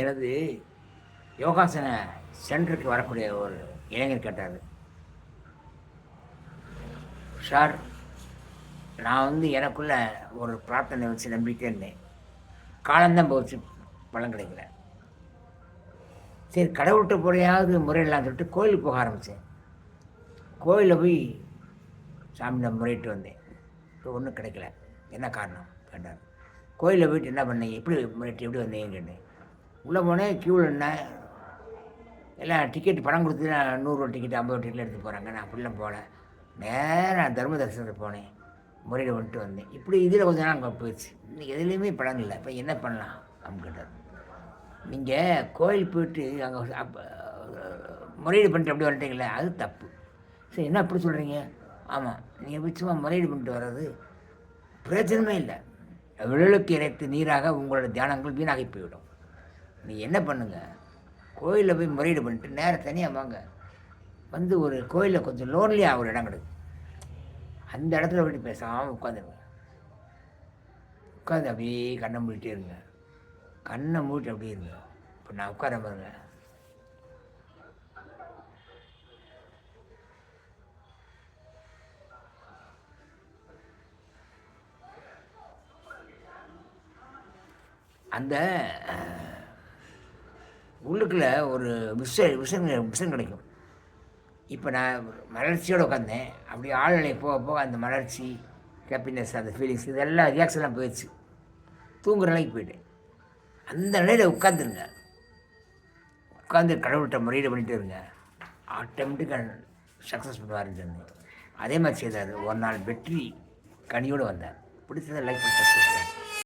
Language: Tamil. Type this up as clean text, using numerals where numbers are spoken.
எனது யோகாசன சென்டருக்கு வரக்கூடிய ஒரு இளைஞர் கேட்டார், சார் நான் எனக்குள்ள ஒரு பிரார்த்தனை வச்சு நம்பிட்டே இருந்தேன், காலம்தான் போச்சு, பலன் கிடைக்கல. சரி கடவுள்கிட்ட போறையாவது முறையிடலான்னு சொல்லிட்டு கோயிலுக்கு போக ஆரம்பித்தேன். கோயிலில் போய் சாமியை முறையிட்டு வந்தேன். இப்போ ஒன்றும் கிடைக்கல. என்ன காரணம் கேட்டார். கோயிலில் போயிட்டு என்ன பண்ணீங்க, எப்படி முறையிட்டு எப்படி வந்தீங்கன்னு கேட்டேன். உள்ளே போனேன், க்யூவில் நின்னேன். எல்லாம் டிக்கெட் பணம் கொடுத்து 100 டிக்கெட் 50 டிக்கெட்டில் எடுத்து போகிறாங்க. நான் அப்படிலாம் போகல. நேராக தர்ம தரிசனத்துக்கு போனேன், முறையில் வந்துட்டு வந்தேன். இப்படி இதில் கொஞ்ச நாள் அங்கே போயிடுச்சு. இன்னைக்கு எதுலேயுமே பலன் இல்லை. இப்போ என்ன பண்ணலாம் அப்படின்னு கேட்டார். நீங்கள் கோயில் போயிட்டு அங்கே முறையீடு பண்ணிட்டு அப்படி வந்துட்டீங்களே, அது தப்பு. சரி என்ன அப்படி சொல்கிறீங்க? ஆமாம், நீங்கள் போய் சும்மா முறையீடு பண்ணிட்டு வர்றது பிரயோஜனமே இல்லை. விழலுக்கு இறைத்து நீராக உங்களோட தியானங்கள் வீணாகி போய்விடும். நீங்கள் என்ன பண்ணுங்கள், கோயிலில் போய் முறையீடு பண்ணிட்டு நேரம் தனியாக வாங்க. ஒரு கோயிலில் கொஞ்சம் லோன்லியாக ஒரு இடம் கிடைக்கும், அந்த இடத்துல போய்ட்டு பேசாமல் உட்காந்துருங்க. உட்காந்து அப்படியே கண்ணை மூடிட்டே இருங்க. கண்ணை மூடிட்டு அப்படியே இருங்க. இப்போ நான் உட்கார பாருங்க. அந்த உள்ளுக்குள்ள ஒரு விஷம் கிடைக்கும். இப்போ நான் மலர்ச்சியோடு உட்காந்தேன், அப்படி ஆழ்நிலை போக போக அந்த மலர்ச்சி, ஹாப்பினஸ், அந்த ஃபீலிங்ஸ் இதெல்லாம் ரியாக்ஷன்லாம் போயிடுச்சு. தூங்குற நிலைக்கு போயிட்டேன். அந்த நிலையில் உட்காந்துருங்க. உட்காந்து கடவுள்கிட்ட முறையீடு பண்ணிகிட்டு இருங்க. ஆட்டோமேட்டிக்காக சக்ஸஸ் பண்ணுவாருன்னு அதே மாதிரி செய்தார். ஒரு நாள் வெற்றி கனியோடு வந்தார். பிடிச்சதை லைஃப் சக்ஸஸ்.